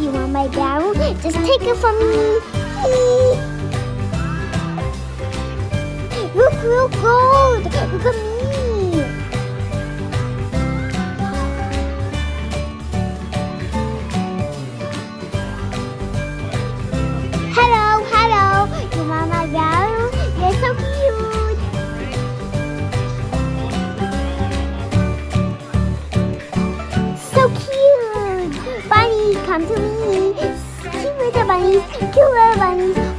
You want my barrel? Just take it from me. Look, real gold. Look at me. Hello, hello. You want my barrel? You're so cute. So cute. Bunny, come to me. See where the bunnies. Kill the bunnies.